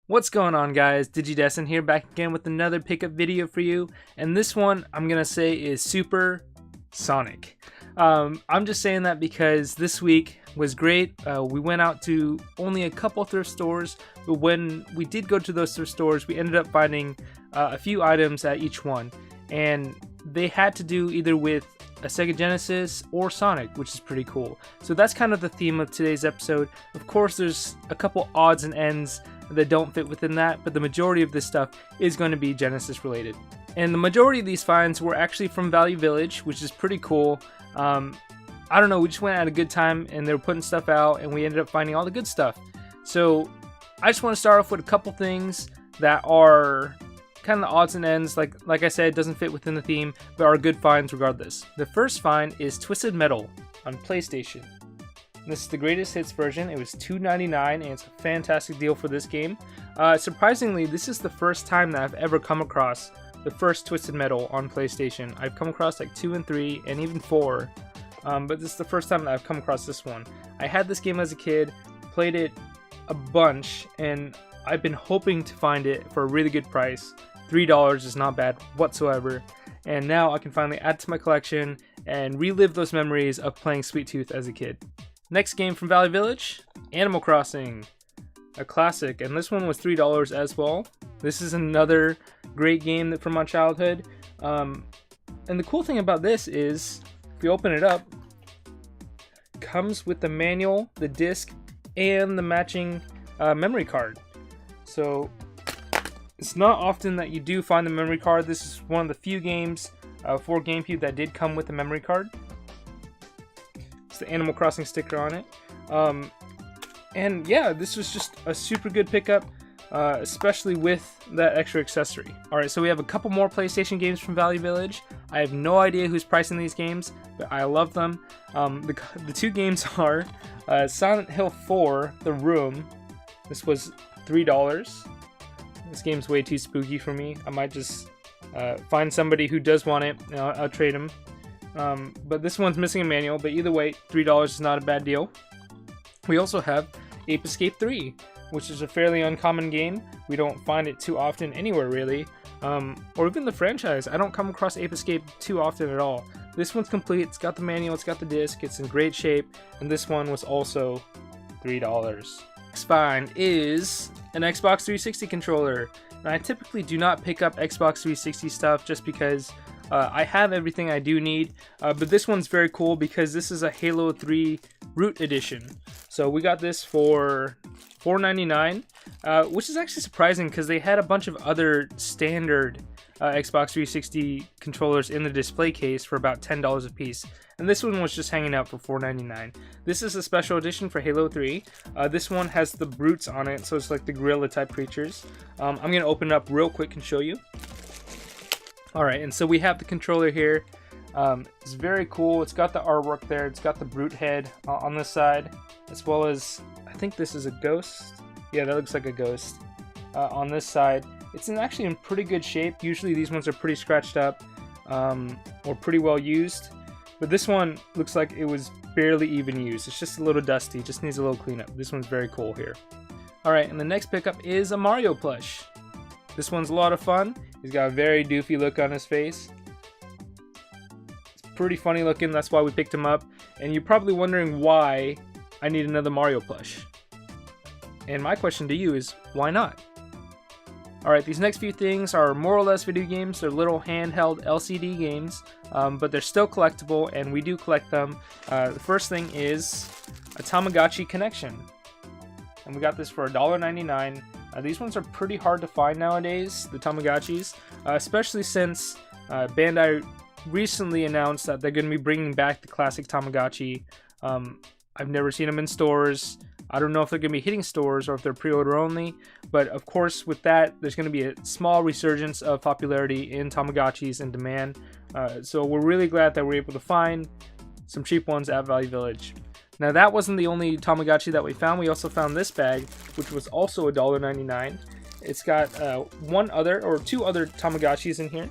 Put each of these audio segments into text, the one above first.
What's going on, guys? Digidesdan here, back again with another pickup video for you, and this one I'm gonna say is super Sonic. I'm just saying that because this week was great. We went out to only a couple thrift stores, but when we did go to those thrift stores, we ended up finding a few items at each one, and they had to do either with a Sega Genesis or Sonic, which is pretty cool. So that's kind of the theme of today's episode. Of course, there's a couple odds and ends that don't fit within that, but the majority of this stuff is going to be Genesis related. And the majority of these finds were actually from Value Village, which is pretty cool. I don't know, we just went at a good time and they were putting stuff out and we ended up finding all the good stuff. So I just want to start off with a couple things that are kind of the odds and ends. Like I said, it doesn't fit within the theme, but are good finds regardless. The first find is Twisted Metal on PlayStation. This is the greatest hits version. It was $2.99 and it's a fantastic deal for this game. Surprisingly, this is the first time that I've ever come across the first Twisted Metal on PlayStation. I've come across like 2 and 3 and even 4, but this is the first time that I've come across this one. I had this game as a kid, played it a bunch, and I've been hoping to find it for a really good price. $3 is not bad whatsoever, and now I can finally add it to my collection and relive those memories of playing Sweet Tooth as a kid. Next game from Value Village, Animal Crossing, a classic, and this one was $3 as well. This is another great game from my childhood, and the cool thing about this is, if you open it up, it comes with the manual, the disc, and the matching memory card. So it's not often that you do find the memory card. This is one of the few games for GameCube that did come with a memory card. The Animal Crossing sticker on it, and yeah, this was just a super good pickup, especially with that extra accessory. Alright, so we have a couple more PlayStation games from Value Village. I have no idea who's pricing these games, but I love them. The two games are Silent Hill 4, The Room. This was $3. This game's way too spooky for me. I might just find somebody who does want it, and I'll trade them. But this one's missing a manual, but either way, $3 is not a bad deal. We also have Ape Escape 3, which is a fairly uncommon game. We don't find it too often anywhere, really. Or even the franchise. I don't come across Ape Escape too often at all. This one's complete. It's got the manual, it's got the disc, it's in great shape, and this one was also $3. Next find is an Xbox 360 controller. And I typically do not pick up Xbox 360 stuff just because I have everything I do need, but this one's very cool because this is a Halo 3 Root Edition. So we got this for $4.99, which is actually surprising because they had a bunch of other standard Xbox 360 controllers in the display case for about $10 a piece, and this one was just hanging out for $4.99. This is a special edition for Halo 3. This one has the brutes on it, so it's like the gorilla type creatures. I'm going to open it up real quick and show you. Alright, and so we have the controller here. It's very cool. It's got the artwork there. It's got the brute head on this side, as well as, I think this is a ghost. Yeah, that looks like a ghost on this side. It's actually in pretty good shape. Usually these ones are pretty scratched up or pretty well used, but this one looks like it was barely even used. It's just a little dusty, just needs a little cleanup. This one's very cool here. Alright, and the next pickup is a Mario plush. This one's a lot of fun. He's got a very doofy look on his face. It's pretty funny looking, that's why we picked him up. And you're probably wondering why I need another Mario plush. And my question to you is, why not? Alright, these next few things are more or less video games. They're little handheld LCD games, but they're still collectible, and we do collect them. The first thing is a Tamagotchi Connection. And we got this for $1.99. These ones are pretty hard to find nowadays, the Tamagotchis, especially since Bandai recently announced that they're going to be bringing back the classic Tamagotchi. I've never seen them in stores. I don't know if they're going to be hitting stores or if they're pre-order only, but of course with that there's going to be a small resurgence of popularity in Tamagotchis and demand. So we're really glad that we're able to find some cheap ones at Value Village. Now that wasn't the only Tamagotchi that we found. We also found this bag, which was also $1.99. It's got two other Tamagotchis in here.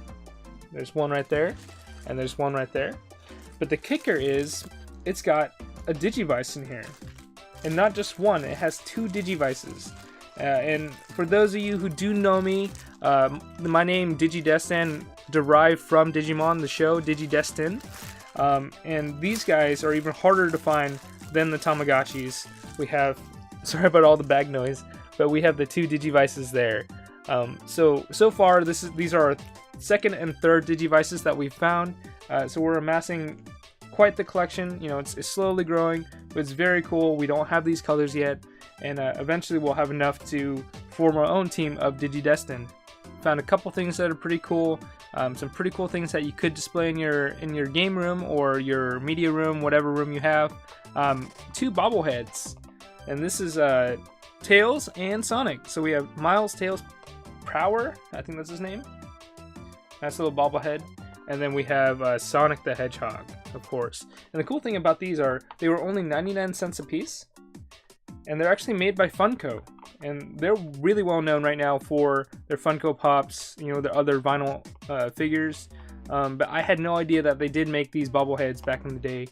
There's one right there, and there's one right there. But the kicker is, it's got a Digivice in here. And not just one, it has two Digivices. And for those of you who do know me, my name Digidesdan derived from Digimon, the show Digidesdan. And these guys are even harder to find than the Tamagotchis. We have, sorry about all the bag noise, but we have the 2 Digivices there. So far these are our second and third Digivices that we've found. So we're amassing quite the collection. You know, it's slowly growing, but it's very cool. We don't have these colors yet, and eventually we'll have enough to form our own team of Digidesdan. Found a couple things that are pretty cool. Some pretty cool things that you could display in your game room or your media room, whatever room you have. 2 bobbleheads, and this is Tails and Sonic. So we have Miles Tails Prower, I think that's his name. Nice little bobblehead. And then we have Sonic the Hedgehog, of course. And the cool thing about these are they were only 99 cents a piece, and they're actually made by Funko. And they're really well known right now for their Funko Pops, you know, their other vinyl figures. But I had no idea that they did make these bobbleheads back in the day.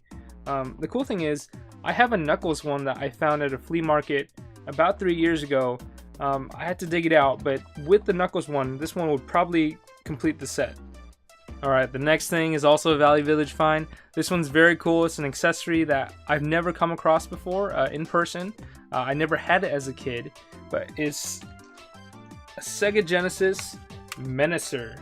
The cool thing is, I have a Knuckles one that I found at a flea market about 3 years ago. I had to dig it out, but with the Knuckles one, this one would probably complete the set. Alright, the next thing is also a Value Village find. This one's very cool. It's an accessory that I've never come across before in person. I never had it as a kid, but it's a Sega Genesis Menacer.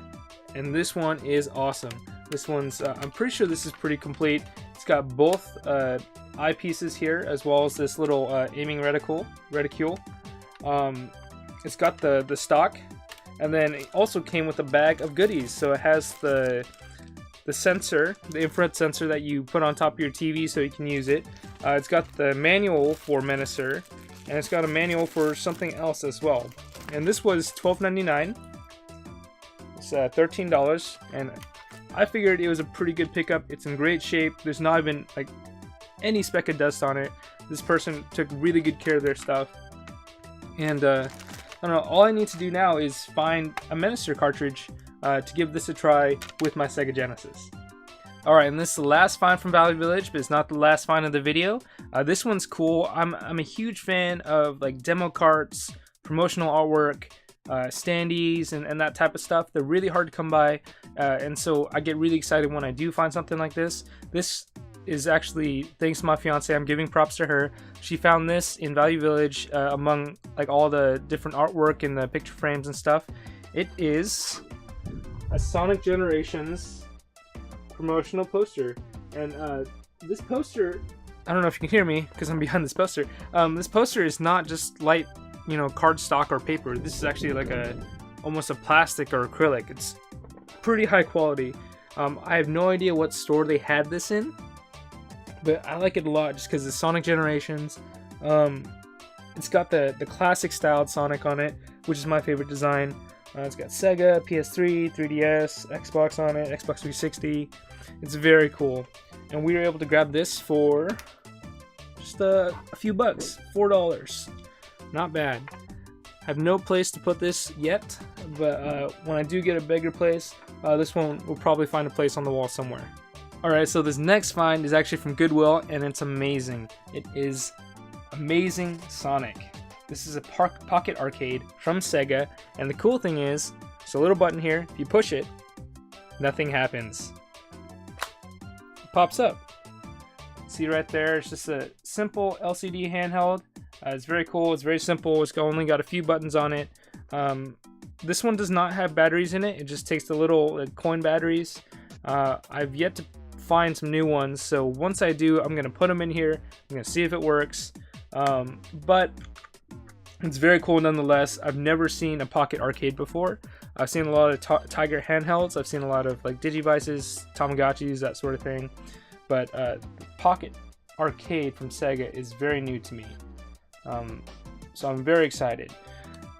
And this one is awesome. This one's, I'm pretty sure this is pretty complete. It's got both eyepieces here, as well as this little aiming reticule. It's got the stock. And then it also came with a bag of goodies. So it has the sensor, the infrared sensor that you put on top of your TV so you can use it. It's got the manual for Menacer, and it's got a manual for something else as well. And this was $12.99. It's $13, and I figured it was a pretty good pickup. It's in great shape. There's not even like any speck of dust on it. This person took really good care of their stuff. And I don't know, all I need to do now is find a Menacer cartridge to give this a try with my Sega Genesis. Alright, and this is the last find from Value Village, but it's not the last find of the video. This one's cool. I'm a huge fan of like demo carts, promotional artwork, standees, and that type of stuff. They're really hard to come by, and so I get really excited when I do find something like this. This is actually thanks to my fiance. I'm giving props to her. She found this in Value Village among like all the different artwork and the picture frames and stuff. It is a Sonic Generations promotional poster, and this poster, I don't know if you can hear me because I'm behind this poster. This poster is not just light, you know, cardstock or paper. This is actually like almost a plastic or acrylic. It's pretty high quality. I have no idea what store they had this in, but I like it a lot just because it's Sonic Generations. It's got the classic styled Sonic on it, which is my favorite design. It's got Sega, PS3, 3DS, Xbox on it, Xbox 360. It's very cool. And we were able to grab this for just a few bucks, $4. Not bad. I have no place to put this yet, but when I do get a bigger place, this one will probably find a place on the wall somewhere. Alright, so this next find is actually from Goodwill, and it's amazing. It is Amazing Sonic. This is a pocket arcade from Sega, and the cool thing is, there's a little button here. If you push it, nothing happens. It pops up. See right there, it's just a simple LCD handheld. It's very cool, it's very simple, it's only got a few buttons on it. This one does not have batteries in it, it just takes the little coin batteries. I've yet to find some new ones, so once I do, I'm going to put them in here, I'm going to see if it works. But it's very cool nonetheless. I've never seen a pocket arcade before. I've seen a lot of Tiger handhelds, I've seen a lot of like Digivices, Tamagotchis, that sort of thing, but the pocket arcade from Sega is very new to me. So I'm very excited.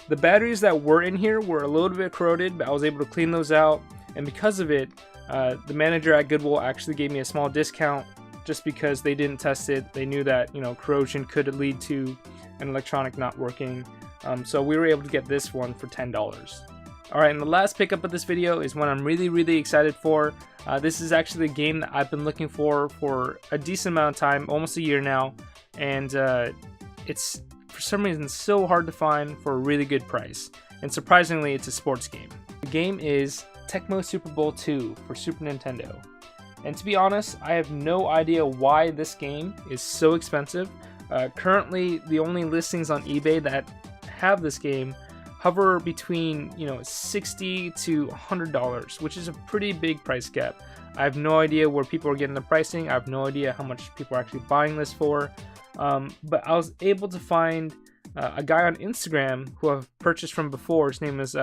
The batteries that were in here were a little bit corroded, but I was able to clean those out, and because of it, the manager at Goodwill actually gave me a small discount just because they didn't test it. They knew that, you know, corrosion could lead to an electronic not working. So we were able to get this one for $10. Alright, and the last pickup of this video is one I'm really excited for. This is actually a game that I've been looking for a decent amount of time, almost a year now, and it's for some reason so hard to find for a really good price. And surprisingly, it's a sports game. The game is Tecmo Super Bowl 2 for Super Nintendo. And to be honest, I have no idea why this game is so expensive. Currently, the only listings on eBay that have this game hover between $60 to $100, which is a pretty big price gap. I have no idea where people are getting the pricing. I have no idea how much people are actually buying this for. But I was able to find a guy on Instagram who I've purchased from before. His name is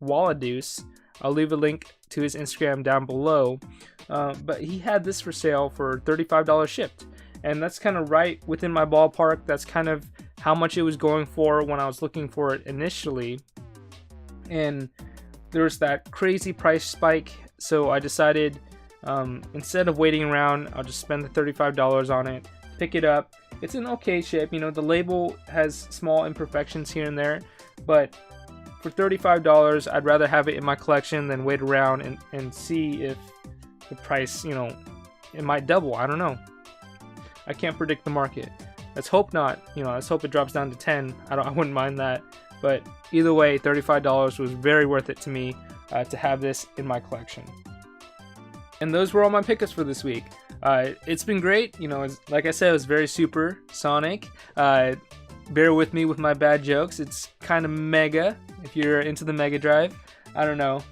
Walladoose. I'll leave a link to his Instagram down below. But he had this for sale for $35 shipped. And that's kind of right within my ballpark. That's kind of how much it was going for when I was looking for it initially. And there was that crazy price spike. So I decided instead of waiting around, I'll just spend the $35 on it, pick it up. It's in okay shape. The label has small imperfections here and there. But for $35, I'd rather have it in my collection than wait around and see if the price, it might double. I don't know. I can't predict the market. Let's hope not. Let's hope it drops down to 10. I wouldn't mind that. But either way, $35 was very worth it to me to have this in my collection. And those were all my pickups for this week. It's been great. Like I said, it was very super sonic. Bear with me with my bad jokes. It's kind of mega if you're into the Mega Drive. I don't know.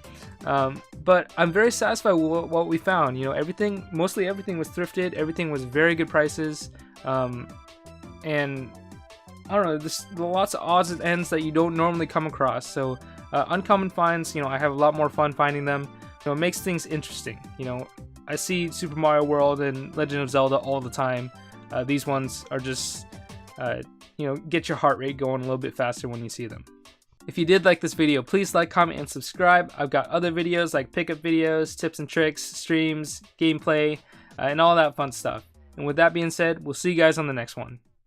But I'm very satisfied with what we found. Mostly everything was thrifted. Everything was very good prices. And I don't know, there's lots of odds and ends that you don't normally come across. So uncommon finds, I have a lot more fun finding them. It makes things interesting. I see Super Mario World and Legend of Zelda all the time. These ones are just, get your heart rate going a little bit faster when you see them. If you did like this video, please like, comment, and subscribe. I've got other videos like pickup videos, tips and tricks, streams, gameplay, and all that fun stuff. And with that being said, we'll see you guys on the next one.